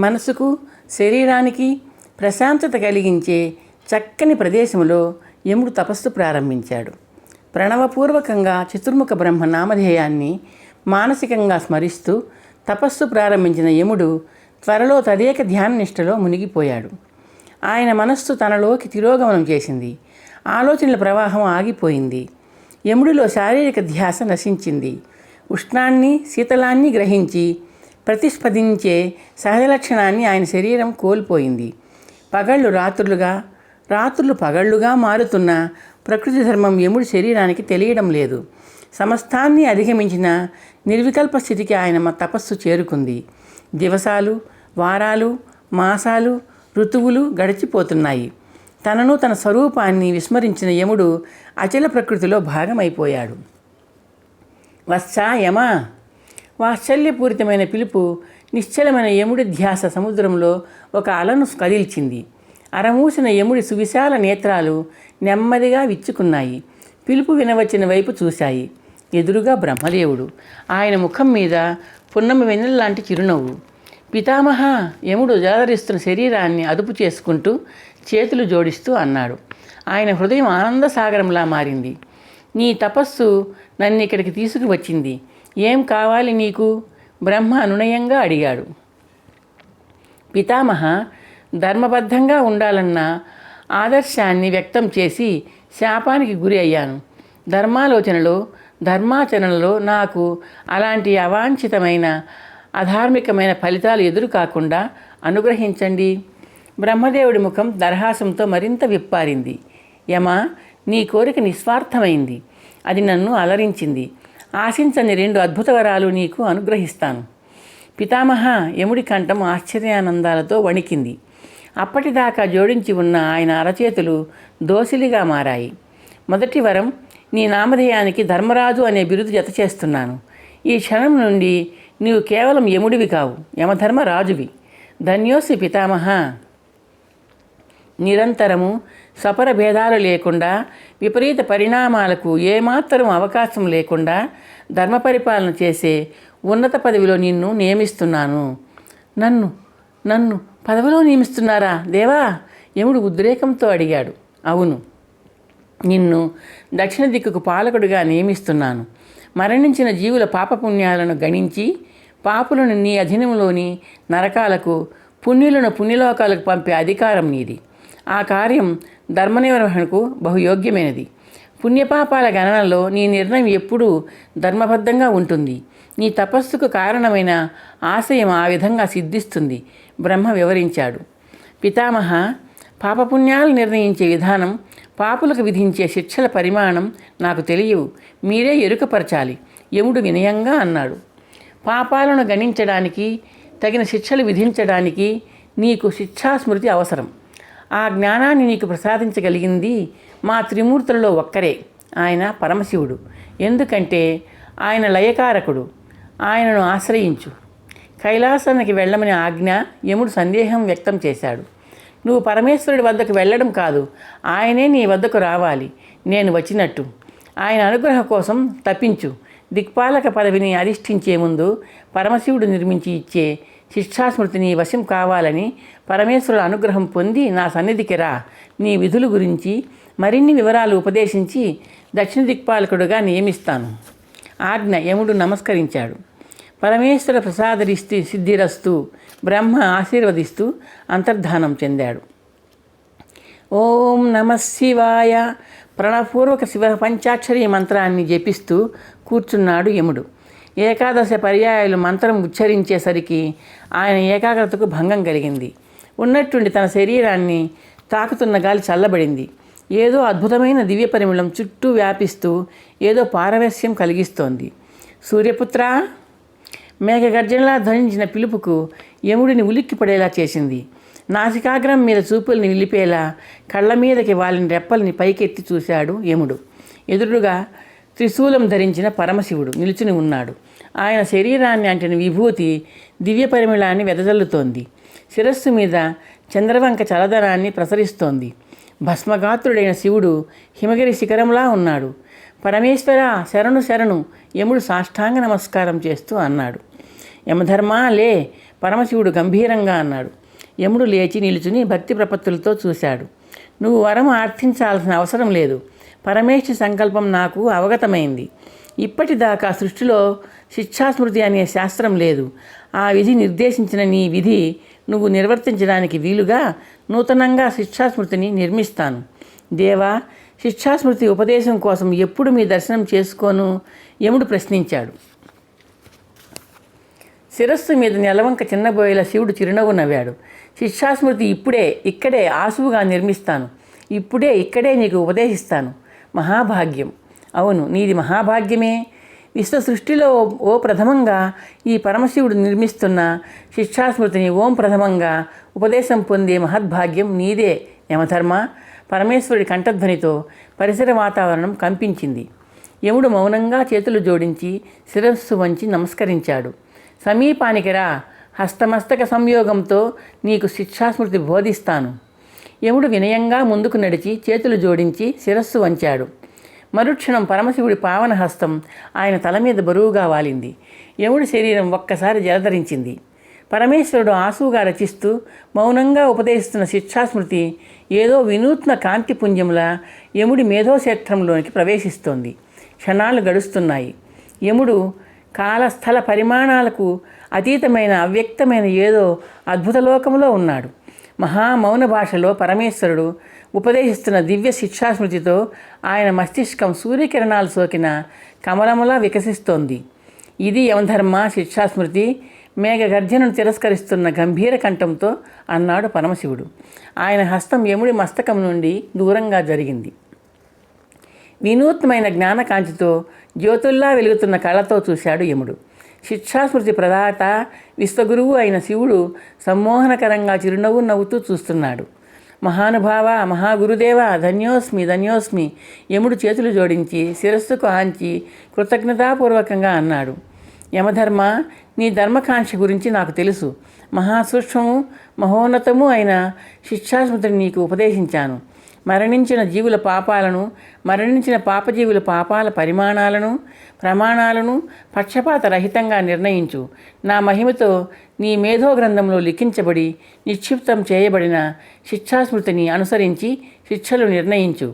మనసుకు శరీరానికి ప్రశాంతత కలిగించే చక్కని ప్రదేశంలో యముడు తపస్సు ప్రారంభించాడు. ప్రణవపూర్వకంగా చతుర్ముఖ బ్రహ్మ నామధేయాన్ని మానసికంగా స్మరిస్తూ తపస్సు ప్రారంభించిన యముడు త్వరలో తదేక ధ్యాన నిష్టలో మునిగిపోయాడు. ఆయన మనస్సు తనలోకి తిరోగమనం చేసింది. ఆలోచనల ప్రవాహం ఆగిపోయింది. యముడిలో శారీరక ధ్యాస నశించింది. ఉష్ణాన్ని శీతలాన్ని గ్రహించి ప్రతిస్పందించే సహజ లక్షణాన్ని ఆయన శరీరం కోల్పోయింది. పగళ్ళు రాత్రులుగా, రాత్రులు పగళ్ళుగా మారుతున్న ప్రకృతి ధర్మం యముడి శరీరానికి తెలియడం లేదు. సమస్తాన్ని అధిగమించిన నిర్వికల్ప స్థితికి ఆయన తపస్సు చేరుకుంది. దివసాలు, వారాలు, మాసాలు, ఋతువులు గడిచిపోతున్నాయి. తనను తన స్వరూపాన్ని విస్మరించిన యముడు అచల ప్రకృతిలో భాగమైపోయాడు. వత్సా యమా! వాత్సల్యపూరితమైన పిలుపు నిశ్చలమైన యముడి ధ్యాస సముద్రంలో ఒక అలను కదిల్చింది. అరమూసిన యముడి సువిశాల నేత్రాలు నెమ్మదిగా విచ్చుకున్నాయి. పిలుపు వినవచ్చిన వైపు చూశాయి. ఎదురుగా బ్రహ్మదేవుడు. ఆయన ముఖం మీద పున్నమి వెన్నెల్లాంటి చిరునవ్వు. పితామహ! యముడు జాదరిస్తున్న శరీరాన్ని అదుపు చేసుకుంటూ చేతులు జోడిస్తూ అన్నాడు. ఆయన హృదయం ఆనందసాగరంలా మారింది. నీ తపస్సు నన్ను ఇక్కడికి తీసుకువచ్చింది. ఏం కావాలి నీకు? బ్రహ్మ అనునయంగా అడిగాడు. పితామహ, ధర్మబద్ధంగా ఉండాలన్న ఆదర్శాన్ని వ్యక్తం చేసి శాపానికి గురి అయ్యాను. ధర్మాలోచనలో, ధర్మాచరణలో నాకు అలాంటి అవాంఛితమైన అధార్మికమైన ఫలితాలు ఎదురు కాకుండా అనుగ్రహించండి. బ్రహ్మదేవుడి ముఖం దరహాసంతో మరింత విప్పారింది. యమ, నీ కోరిక నిస్వార్థమైంది. అది నన్ను అలరించింది. ఆశించని 2 అద్భుత వరాలు నీకు అనుగ్రహిస్తాను. పితామహ! యముడి కంఠం ఆశ్చర్యానందాలతో వణికింది. అప్పటిదాకా జోడించి ఉన్న ఆయన అరచేతులు దోసిలిగా మారాయి. మొదటి వరం, నీ నామధేయానికి ధర్మరాజు అనే బిరుదు జత చేస్తున్నాను. ఈ క్షణం నుండి నీవు కేవలం యముడివి కావు, యమధర్మరాజువి. ధన్యోసి పితామహ! నిరంతరము సపర భేదాలు లేకుండా, విపరీత పరిణామాలకు ఏమాత్రం అవకాశం లేకుండా ధర్మపరిపాలన చేసే ఉన్నత పదవిలో నిన్ను నియమిస్తున్నాను. నన్ను పదవిలో నియమిస్తున్నారా దేవా? యముడు ఉద్రేకంతో అడిగాడు. అవును, నిన్ను దక్షిణ దిక్కుకు పాలకుడిగా నియమిస్తున్నాను. మరణించిన జీవుల పాపపుణ్యాలను గణించి పాపులను నీ అధీనంలోని నరకాలకు, పుణ్యులను పుణ్యలోకాలకు పంపే అధికారం నీది. ఆ కార్యం ధర్మనిర్వహణకు బహుయోగ్యమైనది. పుణ్యపాపాల గణనలో నీ నిర్ణయం ఎప్పుడూ ధర్మబద్ధంగా ఉంటుంది. నీ తపస్సుకు కారణమైన ఆశయం ఆ విధంగా సిద్ధిస్తుంది. బ్రహ్మ వివరించాడు. పితామహ, పాపపుణ్యాలు నిర్ణయించే విధానం, పాపులకు విధించే శిక్షల పరిమాణం నాకు తెలియవు. మీరే ఎరుకపరచాలి. యముడు వినయంగా అన్నాడు. పాపాలను గణించడానికి, తగిన శిక్షలు విధించడానికి నీకు శిక్షాస్మృతి అవసరం. ఆ జ్ఞానాన్ని నీకు ప్రసాదించగలిగింది మా త్రిమూర్తులలో ఒక్కరే. ఆయన పరమశివుడు. ఎందుకంటే ఆయన లయకారకుడు. ఆయనను ఆశ్రయించు. కైలాసానికి వెళ్ళమని ఆజ్ఞ. యముడు సందేహం వ్యక్తం చేశాడు. నువ్వు పరమేశ్వరుడి వద్దకు వెళ్ళడం కాదు, ఆయనే నీ వద్దకు రావాలి. నేను వచ్చినట్టు. ఆయన అనుగ్రహం కోసం తప్పించు. దిక్పాలక పదవిని అధిష్ఠించే ముందు పరమశివుడు నిర్మించి ఇచ్చే శిక్షాస్మృతిని వశం కావాలని పరమేశ్వరుడు అనుగ్రహం పొంది నా సన్నిధికి రా. నీ విధుల గురించి మరిన్ని వివరాలు ఉపదేశించి దక్షిణ దిక్పాలకుడుగా నియమిస్తాను. ఆజ్ఞ. యముడు నమస్కరించాడు. పరమేశ్వర ప్రసాదరిస్తూ సిద్ధిరస్తూ బ్రహ్మ ఆశీర్వదిస్తూ అంతర్ధానం చెందాడు. ఓం నమః శివాయ ప్రణపూర్వక శివ పంచాక్షరి మంత్రాన్ని జపిస్తూ కూర్చున్నాడు యముడు. 11 పర్యాయాలు మంత్రం ఉచ్చరించేసరికి ఆయన ఏకాగ్రతకు భంగం కలిగింది. ఉన్నట్టుండి తన శరీరాన్ని తాకుతున్న గాలి చల్లబడింది. ఏదో అద్భుతమైన దివ్య పరిమళం చుట్టూ వ్యాపిస్తూ ఏదో పారవస్యం కలిగిస్తోంది. సూర్యపుత్ర! మేఘగర్జనలా ధ్వనించిన పిలుపుకు యముడిని ఉలిక్కిపడేలా చేసింది. నాసికాగ్రం మీద చూపుల్ని నిలిపేలా కళ్ళ మీదకి వాలిన రెప్పల్ని పైకెత్తి చూశాడు యముడు. ఎదురుగా త్రిశూలం ధరించిన పరమశివుడు నిలుచుని ఉన్నాడు. ఆయన శరీరాన్ని అంటిన విభూతి దివ్య పరిమళాన్ని వెదజల్లుతోంది. శిరస్సు మీద చంద్రవంక చలదనాన్ని ప్రసరిస్తోంది. భస్మగాత్రుడైన శివుడు హిమగిరి శిఖరంలా ఉన్నాడు. పరమేశ్వర శరణు శరణు! యముడు సాష్టాంగ నమస్కారం చేస్తూ అన్నాడు. యమధర్మా లే, పరమశివుడు గంభీరంగా అన్నాడు. యముడు లేచి నిలుచుని భక్తి ప్రపత్తులతో చూశాడు. నువ్వు వరం ఆర్థించాల్సిన అవసరం లేదు. పరమేశ్వరి సంకల్పం నాకు అవగతమైంది. ఇప్పటిదాకా సృష్టిలో శిక్షాస్మృతి అనే శాస్త్రం లేదు. ఆ విధి నిర్దేశించిన నీ విధి నువ్వు నిర్వర్తించడానికి వీలుగా నూతనంగా శిక్షాస్మృతిని నిర్మిస్తాను. దేవా, శిక్షాస్మృతి ఉపదేశం కోసం ఎప్పుడు మీ దర్శనం చేసుకోను? యముడు ప్రశ్నించాడు. శిరస్సు మీద నెలవంక చిన్నబోయేలా శివుడు చిరునవ్వు నవ్వాడు. శిక్షాస్మృతి ఇక్కడే ఆసువుగా నిర్మిస్తాను. ఇక్కడే నీకు ఉపదేశిస్తాను. మహాభాగ్యం. అవును, నీది మహాభాగ్యమే. విశ్వ సృష్టిలో ఓ ప్రథమంగా ఈ పరమశివుడు నిర్మిస్తున్న శిక్షాస్మృతిని ఓం ప్రథమంగా ఉపదేశం పొందే మహద్భాగ్యం నీదే యమధర్మ. పరమేశ్వరుడి కంఠధ్వనితో పరిసర వాతావరణం కంపించింది. యముడు మౌనంగా చేతులు జోడించి శిరస్సు వంచి నమస్కరించాడు. సమీపానికి రా, హస్తమస్తక సంయోగంతో నీకు శిక్షాస్మృతి బోధిస్తాను. యముడు వినయంగా ముందుకు నడిచి చేతులు జోడించి శిరస్సు వంచాడు. మరుక్షణం పరమశివుడి పావన హస్తం ఆయన తల మీద బరువుగా వాలింది. యముడి శరీరం ఒక్కసారి జలధరించింది. పరమేశ్వరుడు ఆసువుగా రచిస్తూ మౌనంగా ఉపదేశిస్తున్న శిక్షాస్మృతి ఏదో వినూత్న కాంతిపుంజంలా యముడి మేధోక్షేత్రంలోనికి ప్రవేశిస్తోంది. క్షణాలు గడుస్తున్నాయి. యముడు కాలస్థల పరిమాణాలకు అతీతమైన అవ్యక్తమైన ఏదో అద్భుత లోకంలో ఉన్నాడు. మహామౌన భాషలో పరమేశ్వరుడు ఉపదేశిస్తున్న దివ్య శిక్షాస్మృతితో ఆయన మస్తిష్కం సూర్యకిరణాలు సోకిన కమలములా వికసిస్తోంది. ఇది యమధర్మ శిక్షాస్మృతి, మేఘగర్జనను తిరస్కరిస్తున్న గంభీర కంఠంతో అన్నాడు పరమశివుడు. ఆయన హస్తం యముడి మస్తకం నుండి దూరంగా జరిగింది. వినూత్నమైన జ్ఞానకాంతితో జ్యోతుల్లా వెలుగుతున్న కళ్ళతో చూశాడు యముడు. శిక్షాస్మృతి ప్రదాత విశ్వగురువు అయిన శివుడు సమ్మోహనకరంగా చిరునవ్వు నవ్వుతూ చూస్తున్నాడు. మహానుభావ, మహాగురుదేవ, ధన్యోస్మి ధన్యోస్మి. యముడు చేతులు జోడించి శిరస్సుకు ఆంచి కృతజ్ఞతాపూర్వకంగా అన్నాడు. యమధర్మ, నీ ధర్మకాంక్ష గురించి నాకు తెలుసు. మహాసూక్ష్మము మహోన్నతము అయిన శిక్షాస్మృతిని నీకు ఉపదేశించాను. మరణించిన జీవుల పాపాలను, మరణించిన పాపజీవుల పాపాల పరిమాణాలను, ప్రమాణాలను పక్షపాత రహితంగా నిర్ణయించు. నా మహిమతో నీ మేధో గ్రంథంలో లిఖించబడి నిక్షిప్తం చేయబడిన శిక్షాస్మృతిని అనుసరించి శిక్షలు నిర్ణయించు.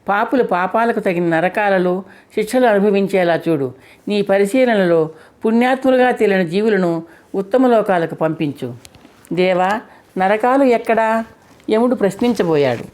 పాపులు పాపాలకు తగిన నరకాలలో శిక్షలు అనుభవించేలా చూడు. నీ పరిశీలనలో పుణ్యాత్ములుగా తేలిన జీవులను ఉత్తమ లోకాలకు పంపించు. దేవా, నరకాలు ఎక్కడా? యముడు ప్రశ్నించబోయాడు.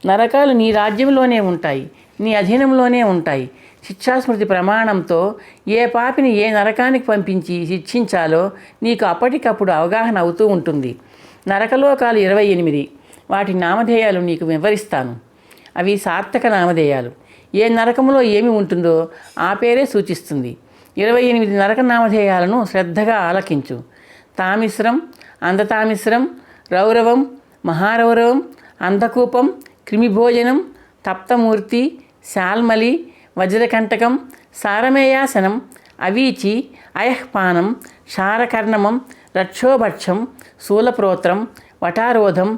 నరకాలు నీ రాజ్యంలోనే ఉంటాయి, నీ అధీనంలోనే ఉంటాయి. శిక్షాస్మృతి ప్రమాణంతో ఏ పాపిని ఏ నరకానికి పంపించి శిక్షించాలో నీకు అప్పటికప్పుడు అవగాహన అవుతూ ఉంటుంది. నరకలోకాలు 28. వాటి నామధేయాలు నీకు వివరిస్తాను. అవి సార్థక నామధేయాలు. ఏ నరకంలో ఏమి ఉంటుందో ఆ పేరే సూచిస్తుంది. 28 నరక నామధేయాలను శ్రద్ధగా ఆలకించు. తామిశ్రం, అందతామిశ్రం, రౌరవం, మహారౌరవం, అంధకూపం, క్రిమిభోజనం, తప్తమూర్తి, శాల్మలి, వజ్రకంటకం, సారమేయాసనం, అవీచి, అయఃపానం, క్షారకర్ణమం, రక్షోభక్షం, శూలప్రోత్రం, వటారోధం,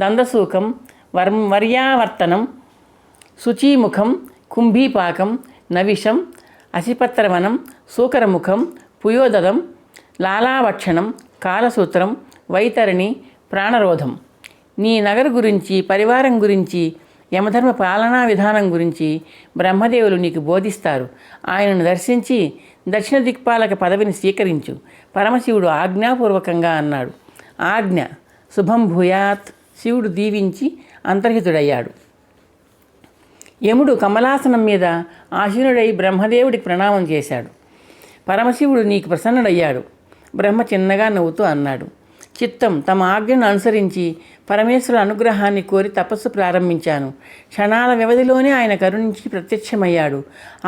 దందసూకం, వర్యావర్తనం, శుచీముఖం, కుంభీపాకం, నవిషం, అసిపత్రవనం, సూకరముఖం, పుయోదదం, లాలావక్షణం, కాలసూత్రం, వైతరణి, ప్రాణరోధం. నీ నగర గురించి, పరివారం గురించి, యమధర్మ పాలనా విధానం గురించి బ్రహ్మదేవులు నీకు బోధిస్తారు. ఆయనను దర్శించి దక్షిణ దిక్పాలక పదవిని స్వీకరించు. పరమశివుడు ఆజ్ఞాపూర్వకంగా అన్నాడు. ఆజ్ఞ. శుభం భూయాత్. శివుడు దీవించి అంతర్హితుడయ్యాడు. యముడు కమలాసనం మీద ఆసీనుడై బ్రహ్మదేవుడికి ప్రణామం చేశాడు. పరమశివుడు నీకు ప్రసన్నుడయ్యాడు. బ్రహ్మ చిన్నగా నవ్వుతూ అన్నాడు. చిత్తం. తమ ఆజ్ఞను అనుసరించి పరమేశ్వర అనుగ్రహాన్ని కోరి తపస్సు ప్రారంభించాను. క్షణాల వ్యవధిలోనే ఆయన కరుణించి ప్రత్యక్షమయ్యాడు.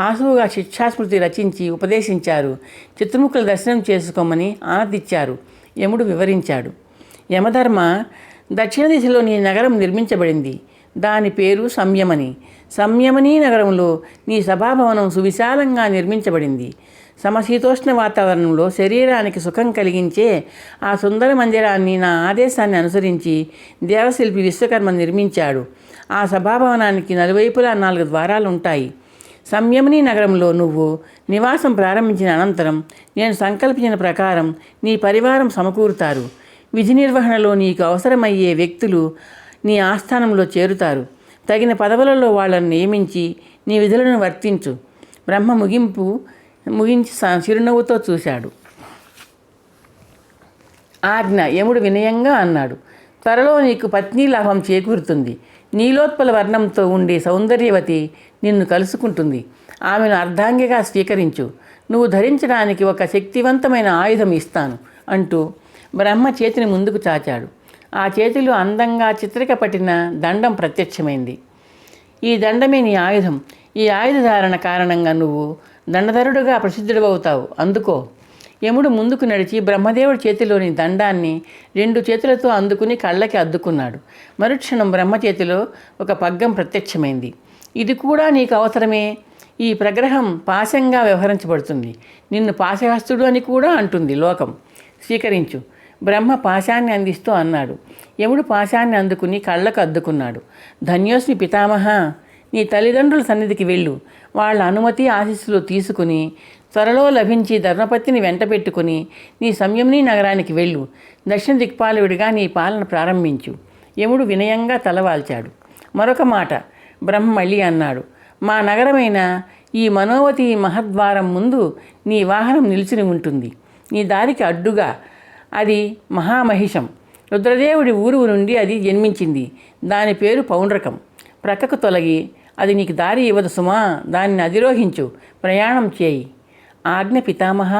ఆసువుగా శిక్షాస్మృతి రచించి ఉపదేశించారు. చిత్రముఖుల దర్శనం చేసుకోమని ఆనతిచ్చారు. యముడు వివరించాడు. యమధర్మ, దక్షిణ దిశలో నీ నగరం నిర్మించబడింది. దాని పేరు సంయమని. సంయమనీ నగరంలో నీ సభాభవనం సువిశాలంగా నిర్మించబడింది. సమశీతోష్ణ వాతావరణంలో శరీరానికి సుఖం కలిగించే ఆ సుందర మందిరాన్ని నా ఆదేశాన్ని అనుసరించి దేవశిల్పి విశ్వకర్మ నిర్మించాడు. ఆ సభాభవనానికి నలువైపులా 4 ద్వారాలు ఉంటాయి. సంయమనీ నగరంలో నువ్వు నివాసం ప్రారంభించిన అనంతరం నేను సంకల్పించిన ప్రకారం నీ పరివారం సమకూరుతారు. విధి నిర్వహణలో నీకు అవసరమయ్యే వ్యక్తులు నీ ఆస్థానంలో చేరుతారు. తగిన పదవులలో వాళ్ళను నియమించి నీ విధులను వర్తించు. బ్రహ్మ ముగించి చిరునవ్వుతో చూశాడు. ఆజ్ఞ. యముడు వినయంగా అన్నాడు. త్వరలో నీకు పత్నీ లాభం చేకూరుతుంది. నీలోత్పల వర్ణంతో ఉండే సౌందర్యవతి నిన్ను కలుసుకుంటుంది. ఆమెను అర్ధాంగిగా స్వీకరించు. నువ్వు ధరించడానికి ఒక శక్తివంతమైన ఆయుధం ఇస్తాను అంటూ బ్రహ్మ చేతిని ముందుకు చాచాడు. ఆ చేతిలో అందంగా చిత్రిక పట్టిన దండం ప్రత్యక్షమైంది. ఈ దండమే నీ ఆయుధం. ఈ ఆయుధధారణ కారణంగా నువ్వు దండధరుడుగా ప్రసిద్ధుడవుతావు. అందుకో. యముడు ముందుకు నడిచి బ్రహ్మదేవుడి చేతిలోని దండాన్ని 2 చేతులతో అందుకుని కళ్ళకి అద్దుకున్నాడు. మరుక్షణం బ్రహ్మ చేతిలో ఒక పగ్గం ప్రత్యక్షమైంది. ఇది కూడా నీకు అవసరమే. ఈ ప్రగ్రహం పాశంగా వ్యవహరించబడుతుంది. నిన్ను పాశహస్తుడు అని కూడా అంటుంది లోకం. స్వీకరించు. బ్రహ్మ పాశాన్ని అందిస్తూ అన్నాడు. యముడు పాశాన్ని అందుకుని కళ్ళకు అద్దుకున్నాడు. ధన్యోస్మి పితామహ. నీ తల్లిదండ్రుల సన్నిధికి వెళ్ళు. వాళ్ళ అనుమతి ఆశీస్సులు తీసుకుని త్వరలో లభించి ధర్మపత్నిని వెంట పెట్టుకుని నీ సంయమనీ నగరానికి వెళ్ళు. దక్షిణ దిక్పాలకుడిగా నీ పాలన ప్రారంభించు. యముడు వినయంగా తలవాల్చాడు. మరొక మాట బ్రహ్మ మళ్ళీ అన్నాడు. మా నగరమైన ఈ మనోవతి మహద్వారం ముందు నీ వాహనం నిలిచిని ఉంటుంది. నీ దారికి అడ్డుగా అది మహామహిషం. రుద్రదేవుడి ఊరు నుండి అది జన్మించింది. దాని పేరు పౌండ్రకం. ప్రక్కకు తొలగి అది నీకు దారి ఇవ్వదు సుమా. దానిని అధిరోహించు. ప్రయాణం చేయి. ఆజ్ఞ పితామహ.